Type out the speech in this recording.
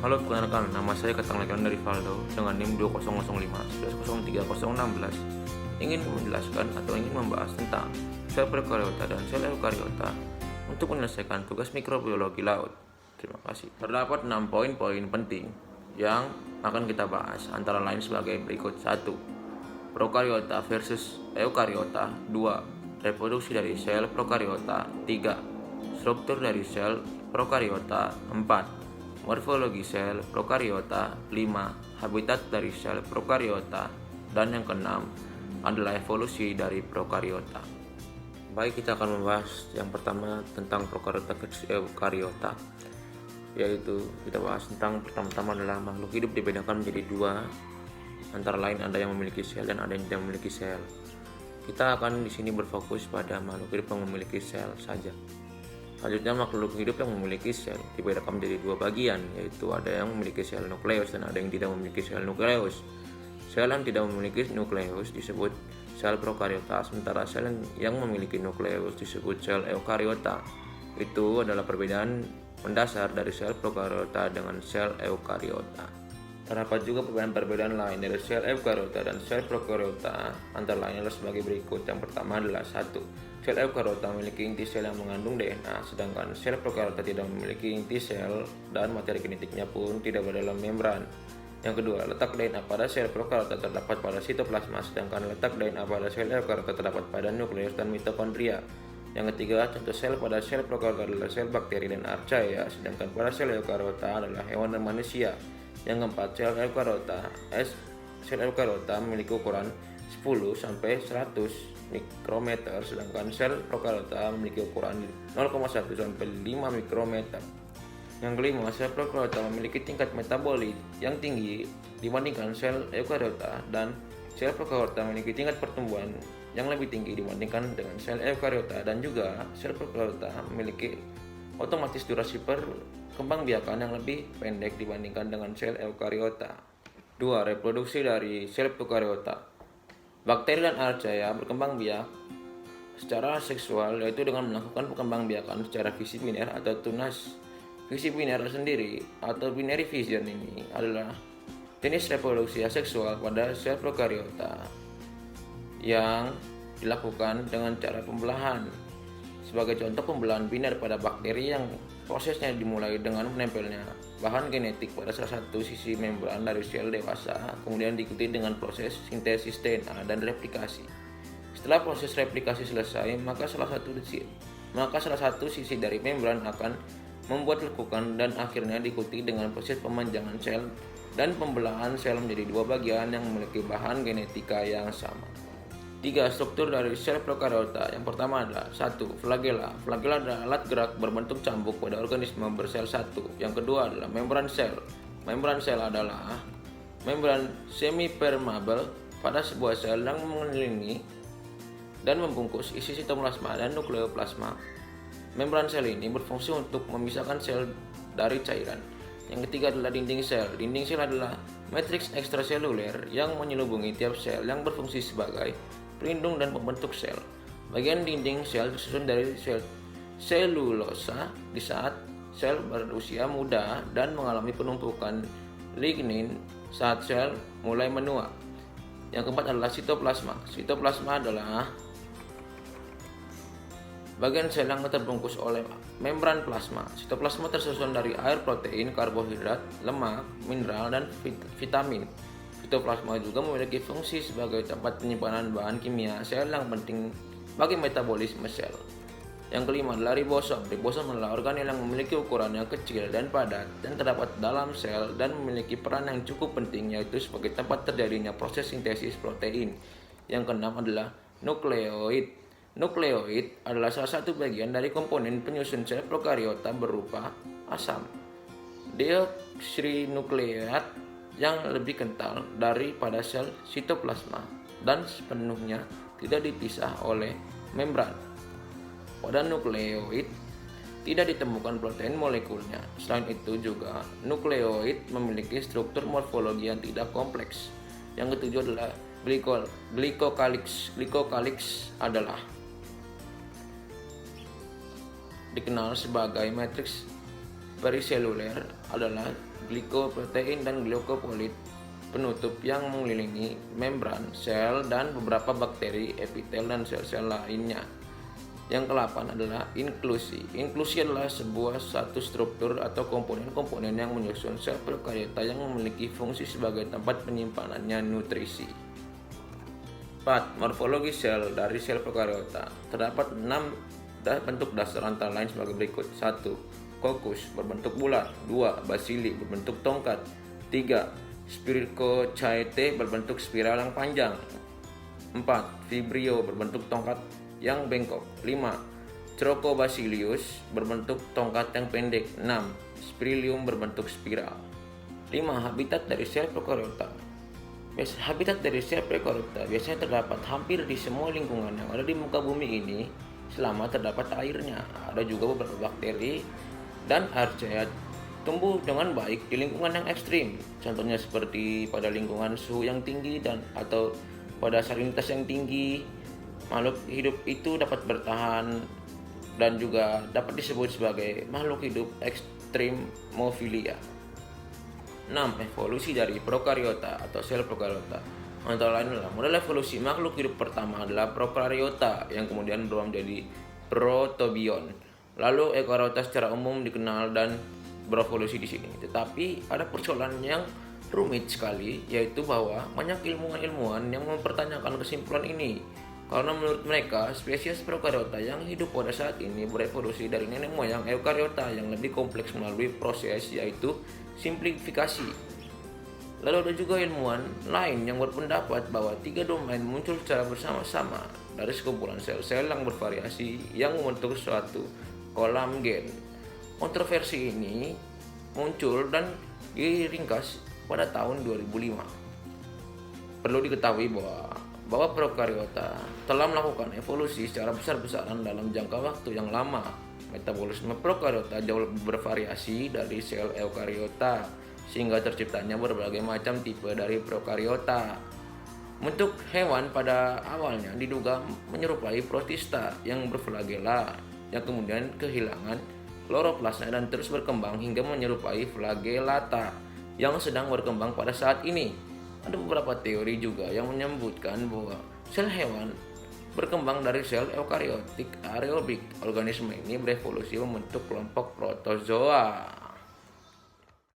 Halo, perkenalkan, nama saya Katang Lekan dari Valdo dengan NIM 2005-1030016. Ingin menjelaskan atau ingin membahas tentang sel prokariota dan sel eukariota untuk menyelesaikan tugas mikrobiologi laut. Terima kasih. Terdapat 6 poin-poin penting yang akan kita bahas, antara lain sebagai berikut. 1. Prokariota versus eukariota. 2. Reproduksi dari sel prokariota. 3. Struktur dari sel prokariota. 4. Morfologi sel prokariota. 5. Habitat dari sel prokariota. Dan yang keenam adalah evolusi dari prokariota. Baik, kita akan membahas yang pertama tentang prokariota versus eukariota, yaitu kita bahas tentang pertama-tama adalah makhluk hidup dibedakan menjadi dua, antara lain ada yang memiliki sel dan ada yang tidak memiliki sel. Kita akan di sini berfokus pada makhluk hidup yang memiliki sel saja. Selanjutnya, makhluk hidup yang memiliki sel dibedakan menjadi dua bagian, yaitu ada yang memiliki sel nukleus dan ada yang tidak memiliki sel nukleus. Sel yang tidak memiliki nukleus disebut sel prokariota, sementara sel yang memiliki nukleus disebut sel eukariota. Itu adalah perbedaan mendasar dari sel prokariota dengan sel eukariota. Terdapat juga perbedaan lain dari sel eukariota dan sel prokariota, antara lain adalah sebagai berikut. Yang pertama adalah 1. Sel eukariota memiliki inti sel yang mengandung DNA, sedangkan sel prokariota tidak memiliki inti sel dan materi genetiknya pun tidak berada dalam membran. Yang kedua, letak DNA pada sel prokariota terdapat pada sitoplasma, sedangkan letak DNA pada sel eukariota terdapat pada nukleus dan mitokondria. Yang ketiga, contoh sel pada sel prokariota adalah sel bakteri dan archaea, sedangkan pada sel eukariota adalah hewan dan manusia. Yang keempat, sel eukariota memiliki ukuran 10 sampai 100 mikrometer, sedangkan sel prokariota memiliki ukuran 0,1 sampai 5 mikrometer. Yang kelima, sel prokariota memiliki tingkat metabolit yang tinggi dibandingkan sel eukariota, dan sel prokariota memiliki tingkat pertumbuhan yang lebih tinggi dibandingkan dengan sel eukariota, dan juga sel prokariota memiliki otomatis durasi perkembangbiakan yang lebih pendek dibandingkan dengan sel eukariota. 2. Reproduksi dari sel prokariota. Bakteri dan archaea berkembang biak secara seksual, yaitu dengan melakukan perkembangbiakan secara visi biner atau tunas. Visi biner sendiri atau binary fission ini adalah jenis reproduksi aseksual pada sel prokariota yang dilakukan dengan cara pembelahan. Sebagai contoh, pembelahan biner pada bakteri yang prosesnya dimulai dengan menempelnya bahan genetik pada salah satu sisi membran dari sel dewasa, kemudian diikuti dengan proses sintesis DNA dan replikasi. Setelah proses replikasi selesai, maka salah satu sisi dari membran akan membuat lekukan dan akhirnya diikuti dengan proses pemanjangan sel dan pembelahan sel menjadi dua bagian yang memiliki bahan genetika yang sama. 3. Struktur dari sel prokariota. Yang pertama adalah 1. Flagella. Flagella adalah alat gerak berbentuk cambuk pada organisme bersel satu. Yang kedua adalah membran sel. Membran sel adalah membran semi-permeable pada sebuah sel yang mengelilingi dan membungkus isi sitoplasma dan nukleoplasma. Membran sel ini berfungsi untuk memisahkan sel dari cairan. Yang ketiga adalah dinding sel. Dinding sel adalah matriks ekstraseluler yang menyelubungi tiap sel yang berfungsi sebagai pelindung dan pembentuk sel. Bagian dinding sel disusun dari sel selulosa di saat sel berusia muda dan mengalami penumpukan lignin saat sel mulai menua. Yang keempat adalah sitoplasma. Sitoplasma adalah bagian sel yang terbungkus oleh membran plasma. Sitoplasma tersusun dari air, protein, karbohidrat, lemak, mineral, dan vitamin. Sitoplasma juga memiliki fungsi sebagai tempat penyimpanan bahan kimia sel yang penting bagi metabolisme sel. Yang kelima adalah ribosom. Ribosom adalah organel yang memiliki ukuran yang kecil dan padat dan terdapat dalam sel dan memiliki peran yang cukup penting, yaitu sebagai tempat terjadinya proses sintesis protein. Yang keenam adalah nukleoid. Nukleoid adalah salah satu bagian dari komponen penyusun sel prokariota berupa asam deoksrinukleat yang lebih kental daripada sel sitoplasma dan sepenuhnya tidak dipisah oleh membran. Pada nukleoid tidak ditemukan protein molekulnya. Selain itu juga nukleoid memiliki struktur morfologi yang tidak kompleks. Yang ketujuh adalah glikokalix. Glikokalix adalah dikenal sebagai matriks periseluler adalah glikoprotein dan glukopolid penutup yang mengelilingi membran sel dan beberapa bakteri, epitel, dan sel-sel lainnya. Yang ke-8 adalah inklusi. Inklusi adalah satu struktur atau komponen-komponen yang menyusun sel prokariota yang memiliki fungsi sebagai tempat penyimpanannya nutrisi. 4. Morfologi sel dari sel prokariota. Terdapat 6 bentuk dasar antara lain sebagai berikut. 1. Kokus berbentuk bulat. 2. Basili berbentuk tongkat. 3. Spirochaete berbentuk spiral yang panjang. 4. Vibrio berbentuk tongkat yang bengkok. 5. Cercobacillus berbentuk tongkat yang pendek. 6. Spirillum berbentuk spiral. 5. Habitat dari sel prokariota. Habitat dari sel prokariota biasanya terdapat hampir di semua lingkungan yang ada di muka bumi ini selama terdapat airnya. Ada juga beberapa bakteri dan archaea tumbuh dengan baik di lingkungan yang ekstrim. Contohnya seperti pada lingkungan suhu yang tinggi dan atau pada salinitas yang tinggi. Makhluk hidup itu dapat bertahan dan juga dapat disebut sebagai makhluk hidup ekstremofilia. 6. Evolusi dari prokariota atau sel prokariota. Antara lain adalah model evolusi makhluk hidup pertama adalah prokariota yang kemudian berubah menjadi protobion. Lalu eukariota secara umum dikenal dan berevolusi di sini. Tetapi ada persoalan yang rumit sekali, yaitu bahwa banyak ilmuwan-ilmuwan yang mempertanyakan kesimpulan ini. Karena menurut mereka, spesies prokariota yang hidup pada saat ini berevolusi dari nenek moyang eukariota yang lebih kompleks melalui proses yaitu simplifikasi. Lalu ada juga ilmuwan lain yang berpendapat bahwa 3 domain muncul secara bersama-sama dari sekumpulan sel-sel yang bervariasi yang membentuk suatu kolam gen. Kontroversi ini muncul dan diringkas pada tahun 2005. Perlu diketahui bahwa prokariota telah melakukan evolusi secara besar-besaran dalam jangka waktu yang lama. Metabolisme prokariota jauh lebih bervariasi dari sel eukariota, sehingga terciptanya berbagai macam tipe dari prokariota. Bentuk hewan pada awalnya diduga menyerupai protista yang berflagela, yang kemudian kehilangan kloroplasnya dan terus berkembang hingga menyerupai flagellata yang sedang berkembang pada saat ini. Ada beberapa teori juga yang menyebutkan bahwa sel hewan berkembang dari sel eukariotik aerobik. Organisme ini berevolusi membentuk kelompok protozoa.